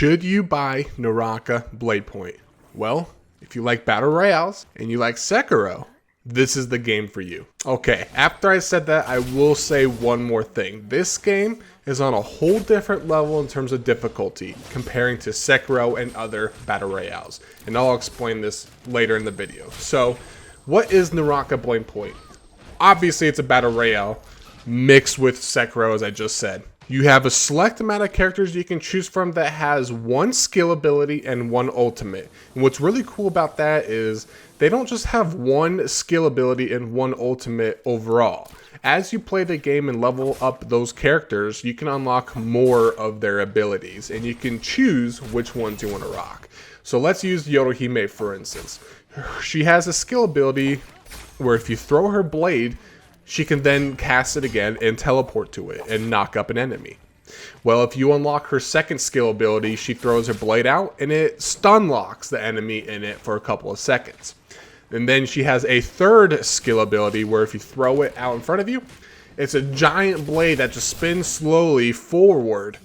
Should you buy Naraka Bladepoint? Well, if you like Battle Royales and you like Sekiro, this is the game for you. Okay, after I said that, I will say one more thing. This game is on a whole different level in terms of difficulty comparing to Sekiro and other Battle Royales. And I'll explain this later in the video. So, what is Naraka Bladepoint? Obviously, it's a Battle Royale mixed with Sekiro, as I just said. You have a select amount of characters you can choose from that has one skill ability and one ultimate. And what's really cool about that is they don't just have one skill ability and one ultimate overall. As you play the game and level up those characters, you can unlock more of their abilities and you can choose which ones you want to rock. So let's use Yoruhime for instance. She has a skill ability where if you throw her blade, she can then cast it again and teleport to it and knock up an enemy. Well, if you unlock her second skill ability, she throws her blade out and it stun locks the enemy in it for a couple of seconds. And then she has a third skill ability where if you throw it out in front of you, it's a giant blade that just spins slowly forward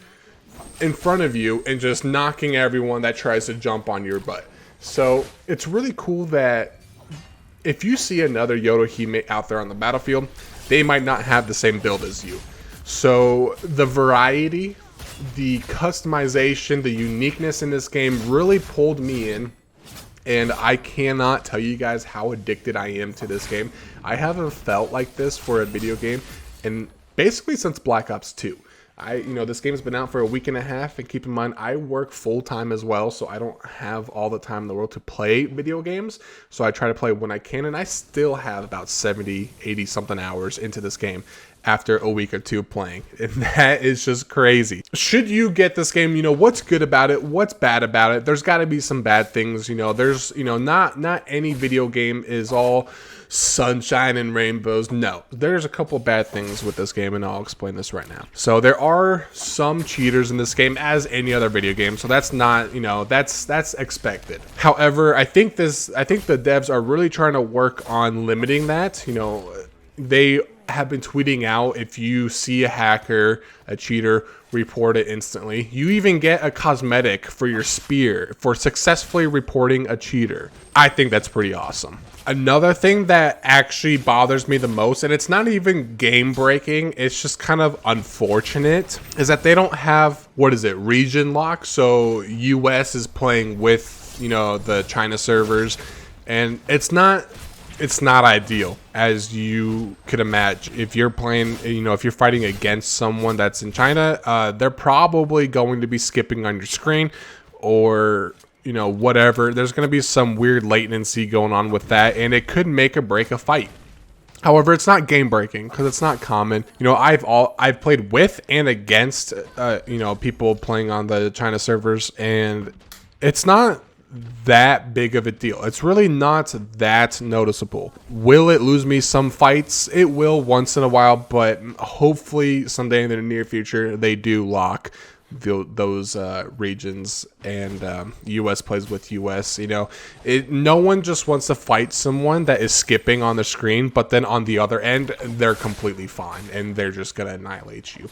in front of you and just knocking everyone that tries to jump on your butt. So it's really cool that if you see another Yoruhime out there on the battlefield, they might not have the same build as you. So the variety, the customization, the uniqueness in this game really pulled me in. And I cannot tell you guys how addicted I am to this game. I haven't felt like this for a video game and basically since Black Ops 2. This game's been out for a week and a half, and keep in mind, I work full-time as well, so I don't have all the time in the world to play video games, so I try to play when I can, and I still have about 70, 80-something hours into this game after a week or two playing, and that is just crazy. Should you get this game, what's good about it, what's bad about it? There's got to be some bad things, there's, not any video game is all sunshine and rainbows. No, there's a couple bad things with this game, and I'll explain this right now. So there are some cheaters in this game, as any other video game, so that's not, that's expected. However, I think the devs are really trying to work on limiting that. They have been tweeting out, if you see a hacker, a cheater, report it instantly. You even get a cosmetic for your spear for successfully reporting a cheater. I think that's pretty awesome. Another thing that actually bothers me the most, and it's not even game breaking, it's just kind of unfortunate, is that they don't have, region lock. So US is playing with, the China servers, and it's not ideal, as you could imagine. If you're playing, if you're fighting against someone that's in China, they're probably going to be skipping on your screen or, whatever. There's going to be some weird latency going on with that, and it could make or break a fight. However, it's not game breaking because it's not common. I've played with and against, people playing on the China servers, and it's not that big of a deal. It's really not that noticeable. Will it lose me some fights? It will once in a while, but hopefully someday in the near future they do lock those regions, and US plays with US. No one just wants to fight someone that is skipping on the screen, but then on the other end they're completely fine and they're just gonna annihilate you.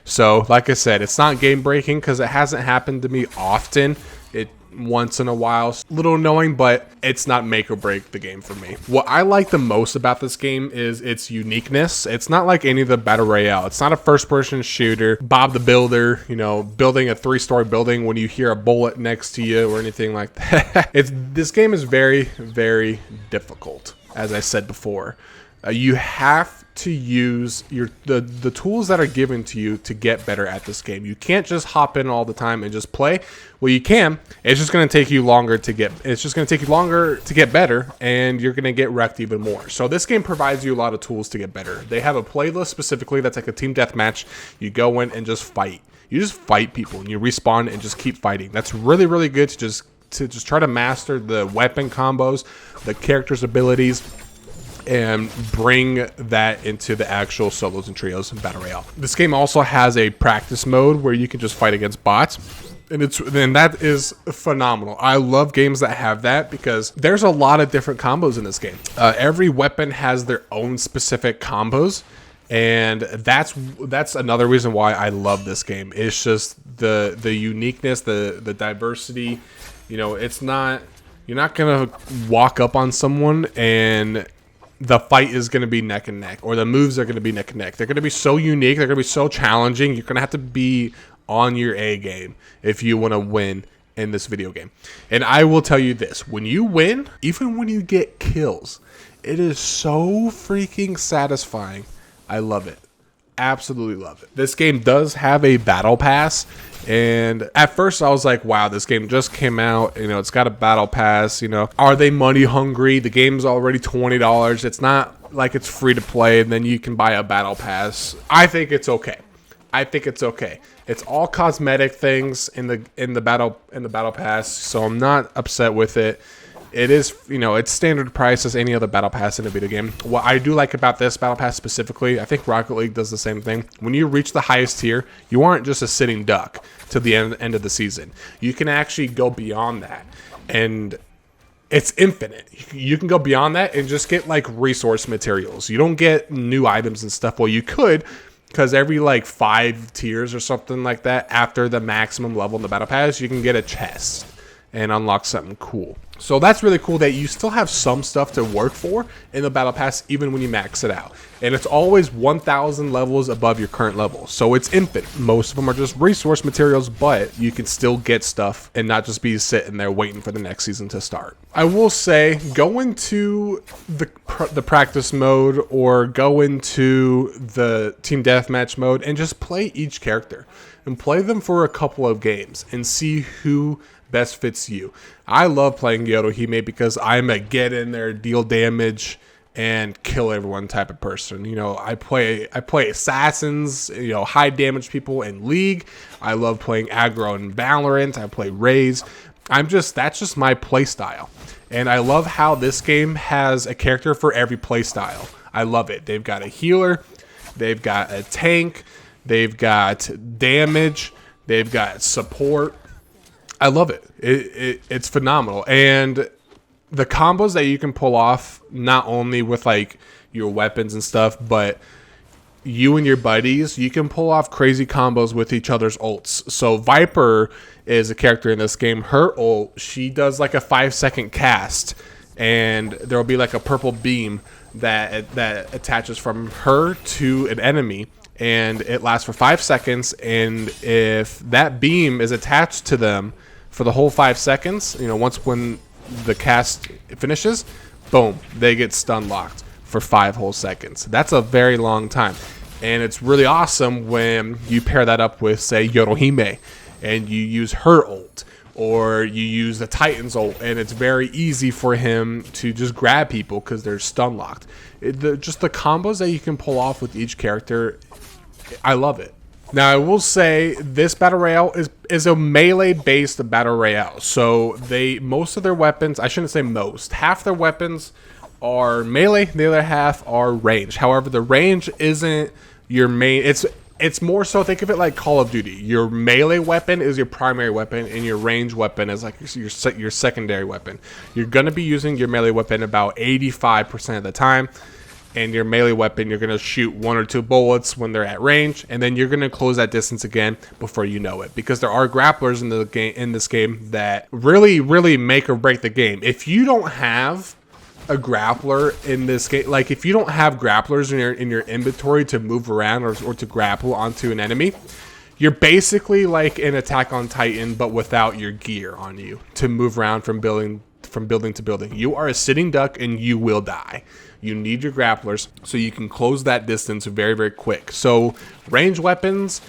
So like I said, it's not game breaking because it hasn't happened to me often. It once in a while, a little annoying, but it's not make or break the game for me. What I like the most about this game is its uniqueness. It's not like any of the Battle Royale. It's not a first-person shooter, Bob the Builder, building a 3-story building when you hear a bullet next to you or anything like that. This game is very, very difficult, as I said before. You have to use the tools that are given to you to get better at this game. You can't just hop in all the time and just play. Well, you can. It's just going to take you longer to get. It's just going to take you longer to get better, and you're going to get wrecked even more. So this game provides you a lot of tools to get better. They have a playlist specifically that's like a team deathmatch. You go in and just fight. You just fight people and you respawn and just keep fighting. That's really, really good to just try to master the weapon combos, the characters' abilities, and bring that into the actual solos and trios and Battle Royale. This game also has a practice mode where you can just fight against bots, and that is phenomenal. I love games that have that because there's a lot of different combos in this game. Every weapon has their own specific combos, And that's another reason why I love this game. It's just the uniqueness, the diversity. You know, it's not, you're not gonna walk up on someone and the fight is gonna be neck and neck, or the moves are gonna be neck and neck. They're gonna be so unique. They're gonna be so challenging. You're gonna have to be on your A game if you want to win in this video game. And I will tell you this: when you win, even when you get kills, it is so freaking satisfying. I love it. Absolutely love it. This game does have a battle pass, and at first I was like, wow, this game just came out, you know, it's got a battle pass, you know, are they money hungry? The game's already $20. It's not like it's free to play and then you can buy a battle pass. I think it's okay. I think it's okay. It's all cosmetic things in the battle pass, so I'm not upset with it. It is, you know, it's standard price as any other battle pass in a video game. What I do like about this battle pass specifically, I think Rocket League does the same thing. When you reach the highest tier, you aren't just a sitting duck to the end of the season. You can actually go beyond that, and it's infinite. You can go beyond that and just get like resource materials. You don't get new items and stuff. Well, you could, because every like 5 tiers or something like that, after the maximum level in the battle pass, you can get a chest and unlock something cool. So that's really cool that you still have some stuff to work for in the battle pass even when you max it out. And it's always 1,000 levels above your current level. So it's infinite. Most of them are just resource materials, but you can still get stuff and not just be sitting there waiting for the next season to start. I will say, go into the practice mode or go into the team deathmatch mode and just play each character and play them for a couple of games and see who best fits you. I love playing Yodohime because I'm a get in there, deal damage, and kill everyone type of person. You know, I play assassins, you know, high damage people in League. I love playing aggro in Valorant. I play Raze. That's just my play style. And I love how this game has a character for every play style. I love it. They've got a healer, they've got a tank, they've got damage, they've got support. I love it. It's phenomenal. And the combos that you can pull off, not only with like your weapons and stuff, but you and your buddies, you can pull off crazy combos with each other's ults. So Viper is a character in this game. Her ult, she does like a 5-second cast, and there'll be like a purple beam that attaches from her to an enemy, and it lasts for 5 seconds. And if that beam is attached to them for the whole 5 seconds, you know, when the cast finishes, boom, they get stun locked for 5 whole seconds. That's a very long time. And it's really awesome when you pair that up with, say, Yodohime, and you use her ult, or you use the Titan's ult, and it's very easy for him to just grab people because they're stun locked. Just the combos that you can pull off with each character, I love it. Now, I will say this battle royale is a melee-based battle royale. So most of their weapons, I shouldn't say most, half their weapons are melee, the other half are range. However, the range isn't your main. It's more so, think of it like Call of Duty. Your melee weapon is your primary weapon, and your range weapon is like your secondary weapon. You're gonna be using your melee weapon about 85% of the time. And your melee weapon, you're going to shoot 1 or 2 bullets when they're at range, and then you're going to close that distance again before you know it. Because there are grapplers in this game that really, really make or break the game. If you don't have a grappler in this game, like if you don't have grapplers in your inventory to move around or to grapple onto an enemy, you're basically like an Attack on Titan, but without your gear on you to move around from building to building. You are a sitting duck and you will die. You need your grapplers so you can close that distance very, very quick. So range weapons,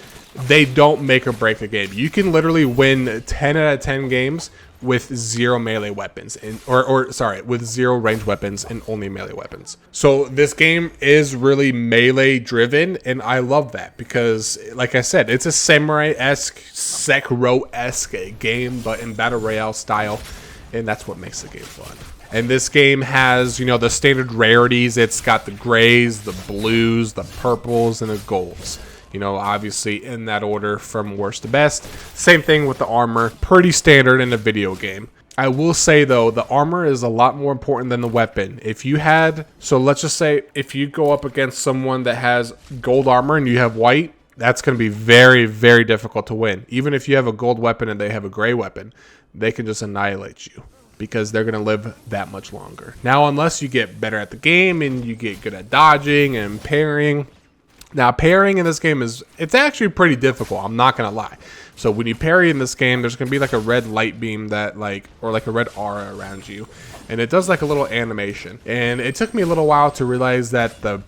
they don't make or break the game. You can literally win 10 out of 10 games with 0 melee weapons, with 0 range weapons and only melee weapons. So this game is really melee driven, and I love that because, like I said, it's a samurai-esque, Sekiro-esque game, but in battle royale style, and that's what makes the game fun. And this game has, you know, the standard rarities. It's got the grays, the blues, the purples, and the golds. You know, obviously in that order from worst to best. Same thing with the armor. Pretty standard in a video game. I will say though, the armor is a lot more important than the weapon. If you had, so let's just say if you go up against someone that has gold armor and you have white, that's going to be very, very difficult to win. Even if you have a gold weapon and they have a gray weapon, they can just annihilate you because they're going to live that much longer. Now, unless you get better at the game and you get good at dodging and parrying. Now, parrying in this game it's actually pretty difficult. I'm not going to lie. So when you parry in this game, there's going to be like a red light beam that or like a red aura around you. And it does like a little animation. And it took me a little while to realize that the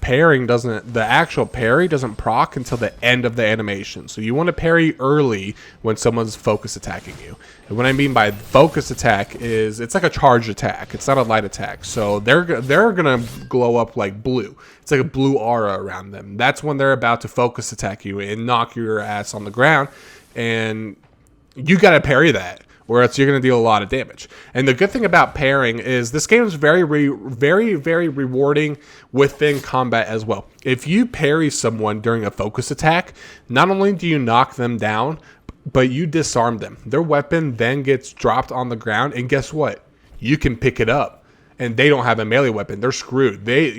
actual parry doesn't proc until the end of the animation. So you want to parry early when someone's focus attacking you. And what I mean by focus attack is it's like a charge attack. It's not a light attack. So they're going to glow up like blue. It's like a blue aura around them. That's when they're about to focus attack you and knock your ass on the ground. And you got to parry that, or else you're going to deal a lot of damage. And the good thing about parrying is this game is very, very rewarding within combat as well. If you parry someone during a focus attack, not only do you knock them down, but you disarm them. Their weapon then gets dropped on the ground, and guess what? You can pick it up. And they don't have a melee weapon. They're screwed. They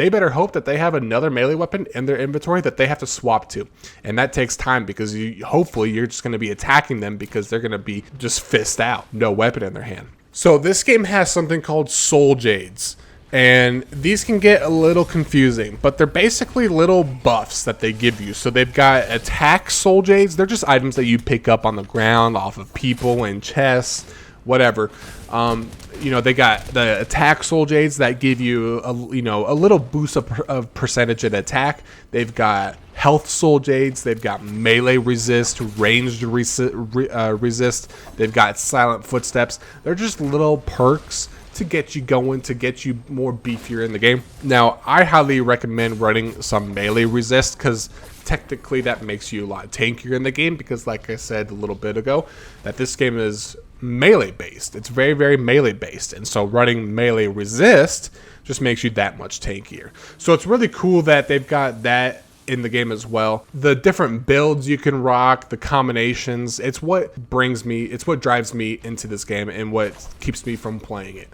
better hope that they have another melee weapon in their inventory that they have to swap to. And that takes time because hopefully you're just going to be attacking them because they're going to be just fist out. No weapon in their hand. So this game has something called soul jades. And these can get a little confusing, but they're basically little buffs that they give you. So they've got attack soul jades. They're just items that you pick up on the ground, off of people and chests, whatever. They got the attack soul jades that give you a little boost of percentage in attack. They've got health soul jades. They've got melee resist, ranged resist. They've got silent footsteps. They're just little perks to get you going, to get you more beefier in the game. Now, I highly recommend running some melee resist because technically that makes you a lot tankier in the game because like I said a little bit ago, that this game is melee based. It's very, very melee based. And so running melee resist just makes you that much tankier. So it's really cool that they've got that in the game as well. The different builds you can rock, the combinations, it's what drives me into this game and what keeps me from playing it.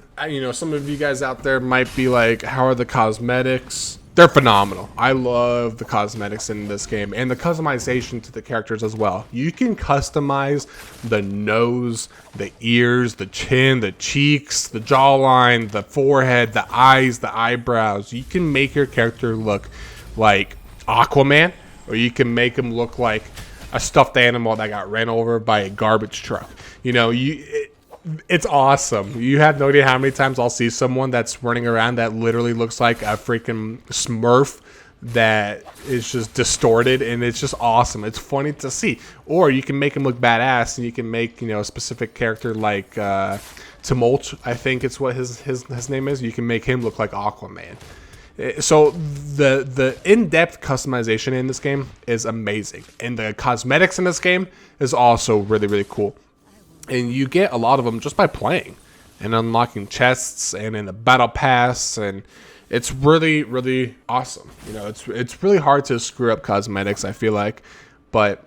Some of you guys out there might be like, how are the cosmetics? They're phenomenal. I love the cosmetics in this game and the customization to the characters as well. You can customize the nose, the ears, the chin, the cheeks, the jawline, the forehead, the eyes, the eyebrows. You can make your character look like Aquaman, or you can make him look like a stuffed animal that got ran over by a garbage truck. It's awesome. You have no idea how many times I'll see someone that's running around that literally looks like a freaking Smurf that is just distorted, and it's just awesome. It's funny to see. Or you can make him look badass, and you can make a specific character like Tumult, I think it's what his name is. You can make him look like Aquaman. So the in-depth customization in this game is amazing, and the cosmetics in this game is also really, really cool. And you get a lot of them just by playing and unlocking chests and in the battle pass, and it's really, really awesome. It's really hard to screw up cosmetics, I feel like, but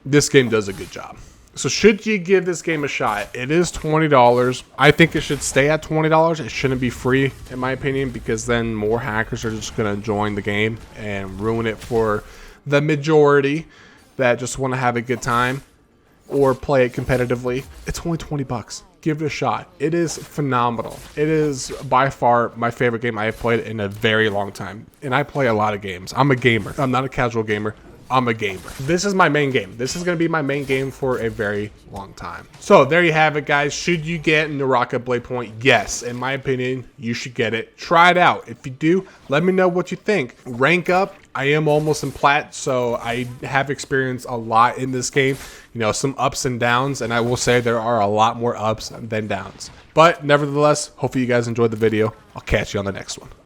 this game does a good job. So should you give this game a shot? It is $20. I think it should stay at $20. It shouldn't be free, in my opinion, because then more hackers are just going to join the game and ruin it for the majority that just want to have a good time or play it competitively. It's only 20 bucks. Give it a shot. It is phenomenal. It is by far my favorite game I have played in a very long time. And I play a lot of games. I'm a gamer. I'm not a casual gamer. I'm a gamer. This is my main game. This is going to be my main game for a very long time. So there you have it, guys. Should you get Naraka Bladepoint? Yes. In my opinion, you should get it. Try it out. If you do, let me know what you think. Rank up. I am almost in plat, so I have experienced a lot in this game. Some ups and downs, and I will say there are a lot more ups than downs. But nevertheless, hopefully you guys enjoyed the video. I'll catch you on the next one.